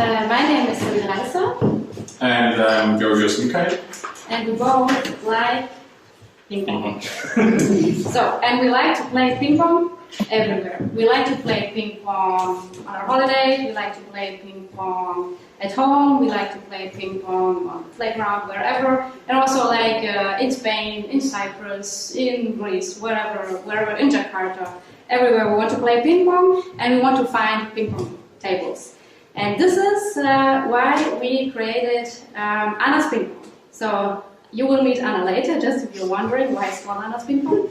My name is Sabine Reißer. And I'm Georgios Michail. And we both like ping pong. And we like to play ping pong everywhere. We like to play ping pong on our holiday, we like to play ping pong at home, we like to play ping pong on the playground, wherever. And also like in Spain, in Cyprus, in Greece, wherever, in Jakarta. Everywhere we want to play ping pong and we want to find ping pong tables. And this is why we created Anna's Ping Pong. So you will meet Anna later, just if you're wondering why it's called Anna's Ping Pong.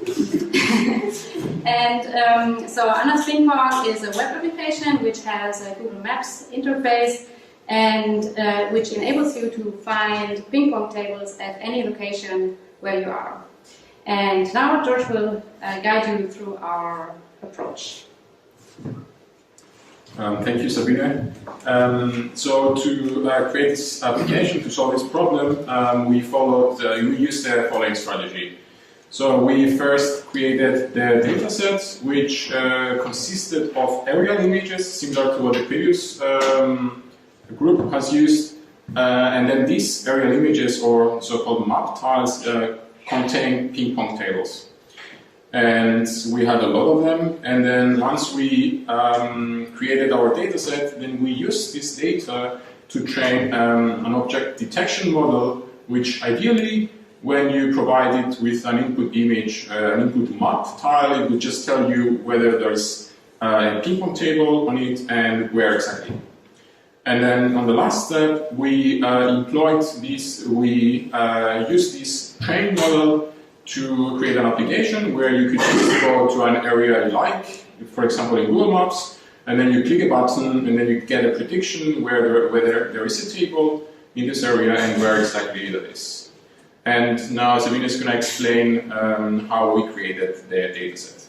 So Anna's Ping Pong is a web application which has a Google Maps interface and which enables you to find ping pong tables at any location where you are. And now George will guide you through our approach. Thank you, Sabine. So to create this application, to solve this problem, we used the following strategy. So we first created the dataset, which consisted of aerial images, similar to what the previous group has used. And then these aerial images, or so-called map tiles, contain ping pong tables. And we had a lot of them, and then once we created our dataset, then we used this data to train an object detection model, which ideally, when you provide it with an input image, an input map tile, it would just tell you whether there's a ping pong table on it and where exactly. And then on the last step, we employed this, we used this trained model to create an application where you could just go to an area you like, for example in Google Maps, and then you click a button and then you get a prediction whether there is a table in this area and where exactly that is. And now Sabine is going to explain how we created the dataset.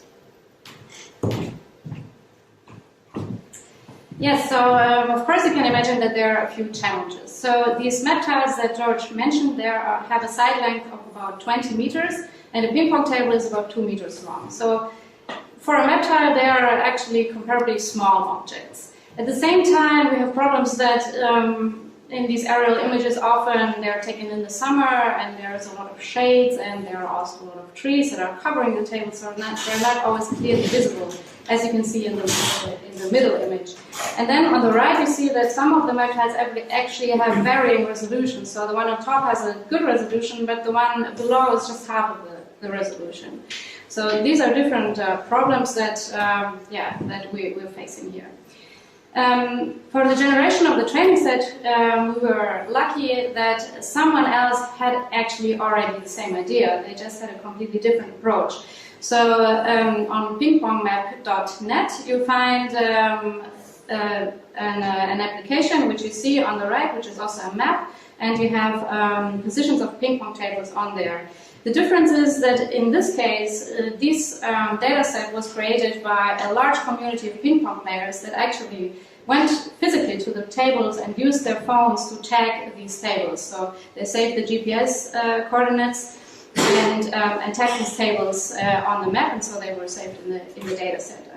Yes, so of course you can imagine that there are a few challenges. So these map tiles that George mentioned there have a side length of about 20 meters and a ping pong table is about 2 meters long. So for a map tile they are actually comparably small objects. At the same time we have problems that in these aerial images often they're taken in the summer and there's a lot of shades and there are also a lot of trees that are covering the table, so they're not always clearly visible, as you can see in the middle image. And then on the right you see that some of the map tiles actually have varying resolution. So the one on top has a good resolution, but the one below is just half of the resolution. So these are different problems that we're facing here. For the generation of the training set, we were lucky that someone else had actually already the same idea. They just had a completely different approach. So on pingpongmap.net you find an application which you see on the right, which is also a map, and you have positions of ping pong tables on there. The difference is that in this case, this data set was created by a large community of ping pong players that actually went physically to the tables and used their phones to tag these tables. So they saved the GPS coordinates and tagged these tables on the map, and so they were saved in the data set.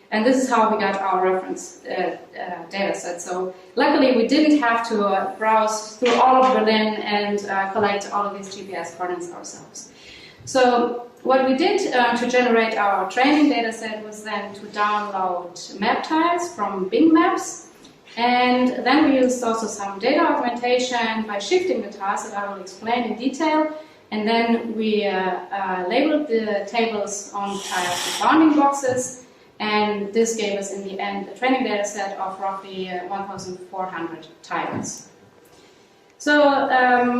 And this is how we got our reference data set. So luckily we didn't have to browse through all of Berlin and collect all of these GPS coordinates ourselves. So what we did to generate our training data set was then to download map tiles from Bing Maps, and then we used also some data augmentation by shifting the tiles that I will explain in detail. And then we labeled the tables on tiles with bounding boxes, and this gave us in the end a training data set of roughly 1,400 tiles. So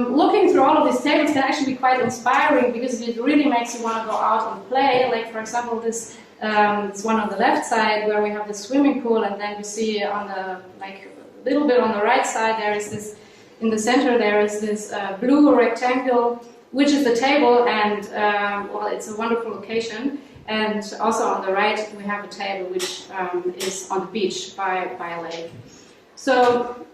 looking through all of these tables can actually be quite inspiring because it really makes you want to go out and play. Like for example this one on the left side where we have the swimming pool, and then you see on the a little bit on the right side there is this, in the center there is this blue rectangle which is the table, and well, it's a wonderful location. And also on the right we have a table which is on the beach by a lake. So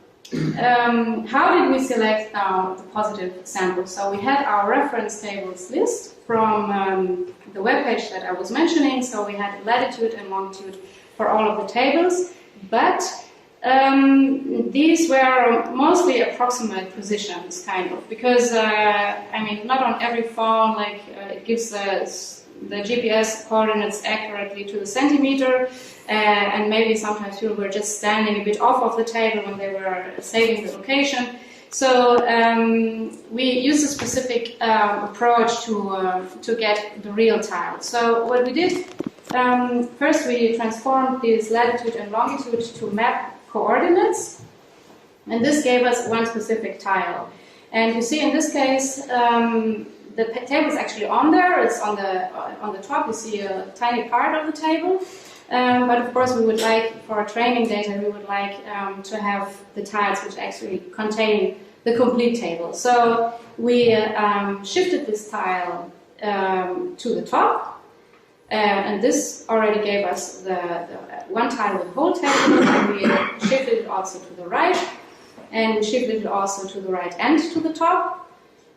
how did we select now the positive samples? So we had our reference tables list from the web page that I was mentioning. So we had latitude and longitude for all of the tables, but These were mostly approximate positions, kind of, because I mean, not on every phone like it gives the GPS coordinates accurately to the centimeter, and maybe sometimes people were just standing a bit off of the table when they were saving the location. So we use a specific approach to get the real tile. So what we did, first we transformed this latitude and longitude to map coordinates, and this gave us one specific tile. And you see in this case, the table is actually on there. It's on the top. You see a tiny part of the table. But of course, we would like, for our training data, we would like to have the tiles which actually contain the complete table. So we shifted this tile to the top, and this already gave us the one tile with the whole table, and we shifted it also to the right, and we shifted it also to the right and to the top.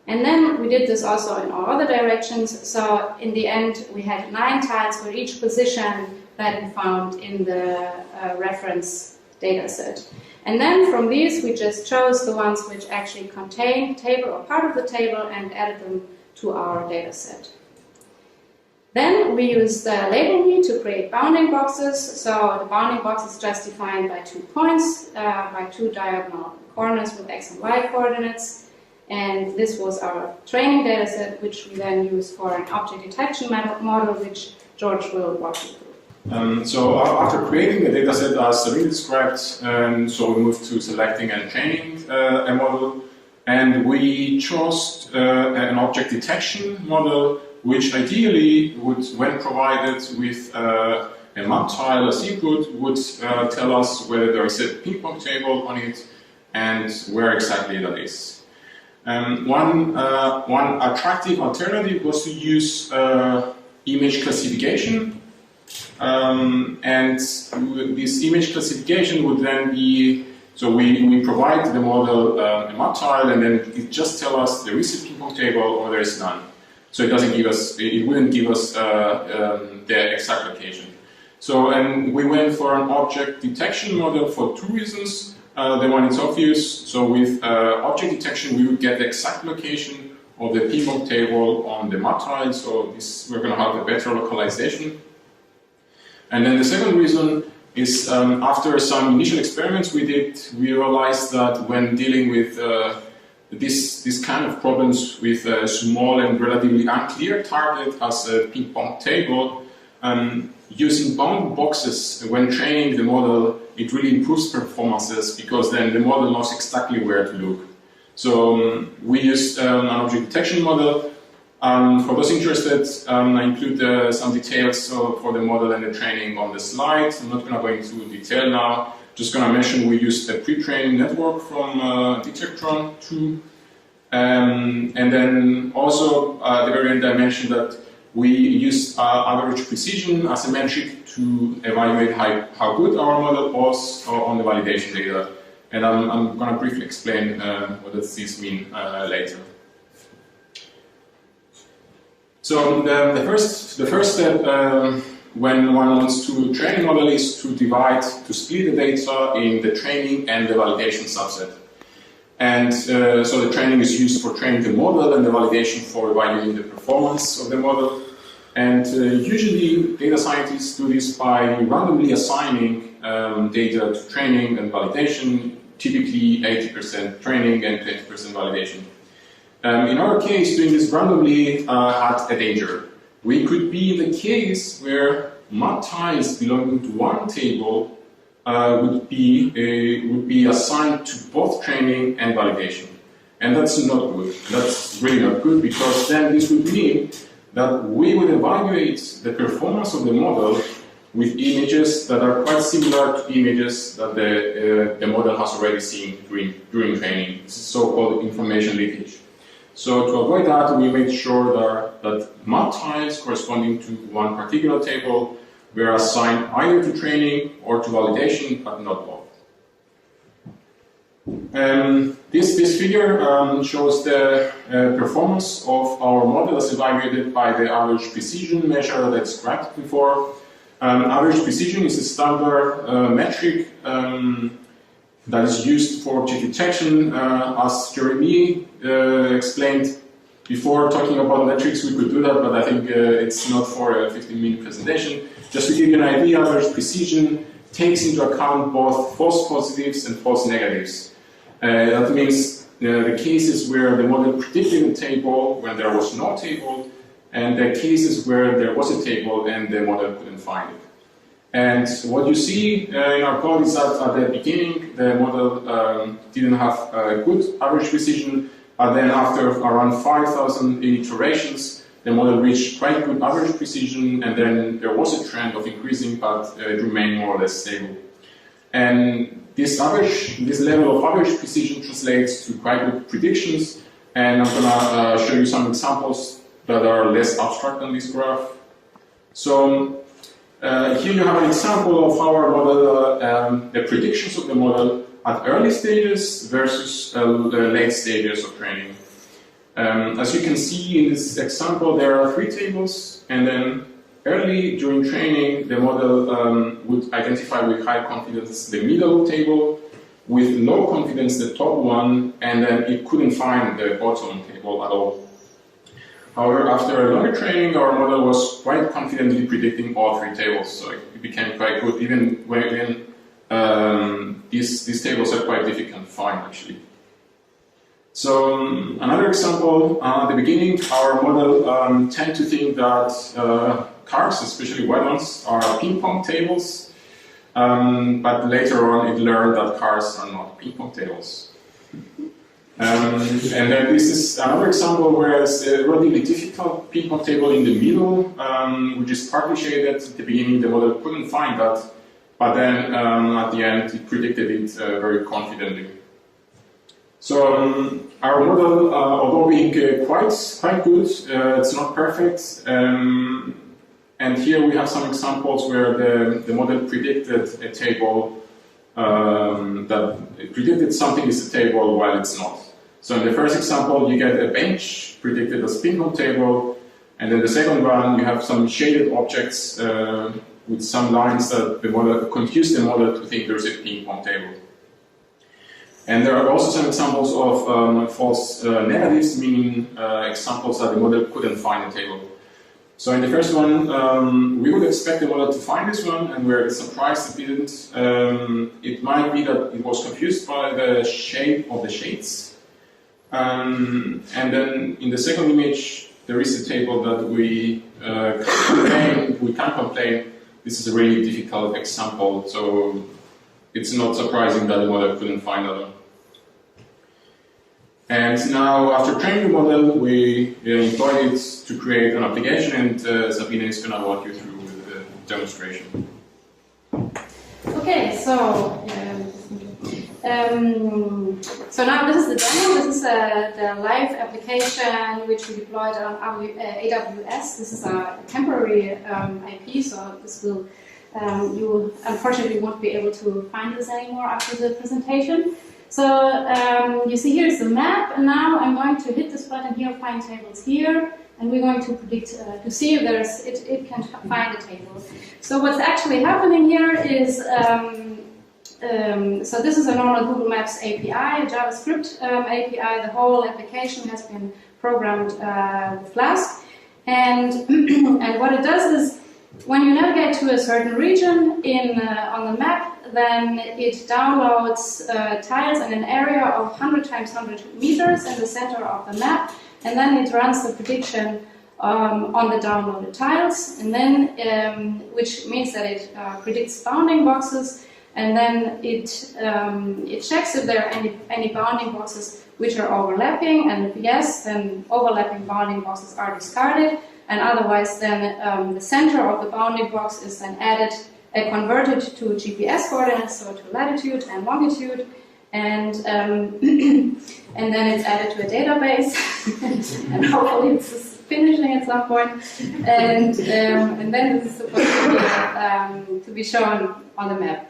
And then we did this also in all other directions, so in the end we had 9 tiles for each position that we found in the reference data set. And then from these we just chose the ones which actually contain the table or part of the table and added them to our data set. Then we used label me to create bounding boxes. So the bounding box is just defined by 2 points, by 2 diagonal corners with x and y coordinates. And this was our training data set, which we then use for an object detection model, which George will walk you through. So after creating the data set as Sabine described, so we moved to selecting and training a model, and we chose an object detection model, which ideally would, when provided with a map tile as input, would tell us whether there is a ping-pong table on it and where exactly that is. One attractive alternative was to use image classification, and this image classification would then be, so we provide the model a map tile, and then it just tells us there is a ping-pong table or there is none. So it doesn't give us, it wouldn't give us the exact location. So, and we went for an object detection model for 2 reasons. The one is obvious. So with object detection, we would get the exact location of the ping-pong table on the map tile. So this, we're going to have a better localization. And then the second reason is after some initial experiments we did, we realized that when dealing with this kind of problems with a small and relatively unclear target as a ping-pong table, using bound boxes when training the model, it really improves performances because then the model knows exactly where to look. So we used an object detection model. For those interested, I include some details for the model and the training on the slide. I'm not going to go into detail now. Just going to mention we used a pre-training network from Detectron 2. And then also at the very end I mentioned that we use average precision as a metric to evaluate how good our model was on the validation data. And I'm going to briefly explain what does this mean later. So the first step when one wants to train a model is to split the data in the training and the validation subset. And so the training is used for training the model and the validation for evaluating the performance of the model. And usually data scientists do this by randomly assigning data to training and validation, typically 80% training and 20% validation. In our case, doing this randomly had a danger. We could be in the case where map tiles belonging to one table would be assigned to both training and validation. And that's not good. That's really not good, because then this would mean that we would evaluate the performance of the model with images that are quite similar to images that the model has already seen during training. This is so-called information leakage. So to avoid that, we made sure that map tiles corresponding to one particular table were assigned either to training or to validation, but not both. This figure shows the performance of our model as evaluated by the average precision measure that I described before. Average precision is a standard metric that is used for object detection. As Jeremy explained before, talking about metrics, we could do that, but I think it's not for a 15-minute presentation. Just to give you an idea, average precision takes into account both false positives and false negatives. That means the cases where the model predicted a table when there was no table, and the cases where there was a table and the model couldn't find it. And what you see in our code is that at the beginning the model didn't have good average precision, but then after around 5,000 iterations the model reached quite good average precision, and then there was a trend of increasing, but it remained more or less stable. And this level of average precision translates to quite good predictions, and I'm going to show you some examples that are less abstract than this graph. So here you have an example of how our model, the predictions of the model at early stages versus the late stages of training. As you can see in this example, there are 3 tables, and then early during training, the model would identify with high confidence the middle table, with low confidence the top one, and then it couldn't find the bottom table at all. However, after a longer training, our model was quite confidently predicting all 3 tables, so it became quite good, even when these tables are quite difficult to find, actually. So another example, at the beginning, our model tend to think that cards, especially white ones, are ping-pong tables, but later on it learned that cards are not ping-pong tables. And then this is another example where it's a relatively difficult ping-pong table in the middle, which is partly shaded. At the beginning the model couldn't find that, but then at the end it predicted it very confidently. So our model, although being quite good, it's not perfect. And here we have some examples where the model predicted a table, that it predicted something is a table while it's not. So in the first example, you get a bench predicted as ping-pong table, and then the second one, you have some shaded objects with some lines that the model confuse the model to think there's a ping-pong table. And there are also some examples of false negatives, meaning examples that the model couldn't find a table. So in the first one, we would expect the model to find this one, and we're surprised it didn't. It might be that it was confused by the shape of the shades. And then in the second image, there is a table that we can't complain. This is a really difficult example, so it's not surprising that the model couldn't find that one. And now, after training the model, we employed it to create an application, and Sabine is going to walk you through the demonstration. Okay, so now this is the demo. This is the live application which we deployed on AWS. This is a temporary IP, so this will you unfortunately won't be able to find this anymore after the presentation. So you see here is the map, and now I'm going to hit this button here, find tables here, and we're going to predict to see if it can find a table. So what's actually happening here is so this is a normal Google Maps API, a JavaScript API. The whole application has been programmed with Flask, and and what it does is when you navigate to a certain region on the map, then it downloads tiles in an area of 100 times 100 meters in the center of the map, and then it runs the prediction on the downloaded tiles, and then which means that it predicts bounding boxes, and then it checks if there are any bounding boxes which are overlapping, and if yes, then overlapping bounding boxes are discarded, and otherwise then the center of the bounding box is then converted to GPS coordinates, so to latitude and longitude, and and then it's added to a database, and hopefully it's finishing at some point, and then this is supposed to be shown on the map.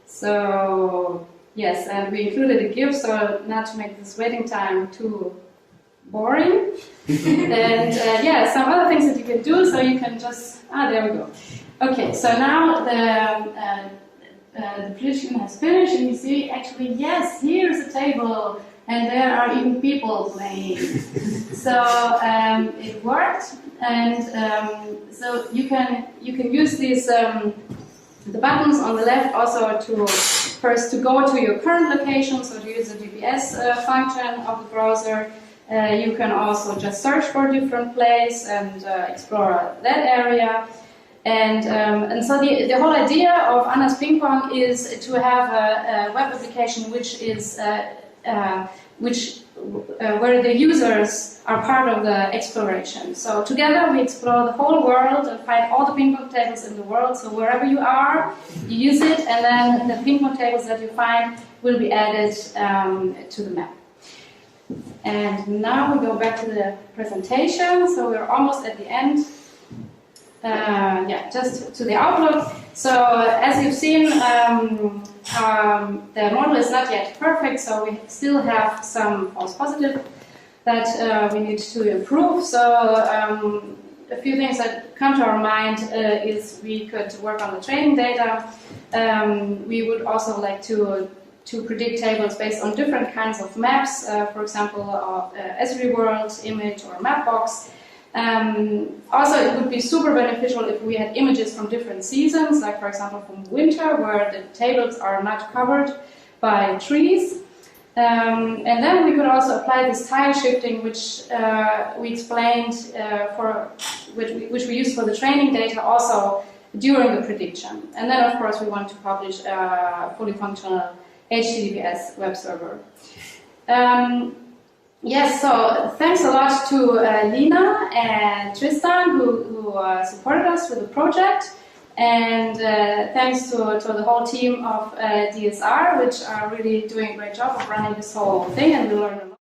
So yes, and we included a GIF, so not to make this waiting time too boring. And yeah, some other things that you can do, so you can just there we go. Okay, so now the prediction has finished, and you see actually, yes, here's a table, and there are even people playing. So it worked, and so you can use these the buttons on the left also to first to go to your current location, so to use the GPS function of the browser. You can also just search for a different place and explore that area. And so the whole idea of Anna's Ping Pong is to have a web application which is where the users are part of the exploration. So together we explore the whole world and find all the ping pong tables in the world. So wherever you are, you use it, and then the ping pong tables that you find will be added to the map. And now we go back to the presentation. So we're almost at the end. Just to the outlook. So as you've seen, the model is not yet perfect, so we still have some false positives that we need to improve. So a few things that come to our mind is we could work on the training data. We would also like to predict tables based on different kinds of maps, for example, Esri World, image, or Mapbox. Also, it would be super beneficial if we had images from different seasons, like for example from winter, where the tables are not covered by trees. And then we could also apply this tile shifting, which we explained which we use for the training data also during the prediction. And then, of course, we want to publish a fully functional HTTPS web server. Yes, so thanks a lot to Lina and Tristan who supported us with the project, and thanks to the whole team of DSR, which are really doing a great job of running this whole thing, and we learned a lot.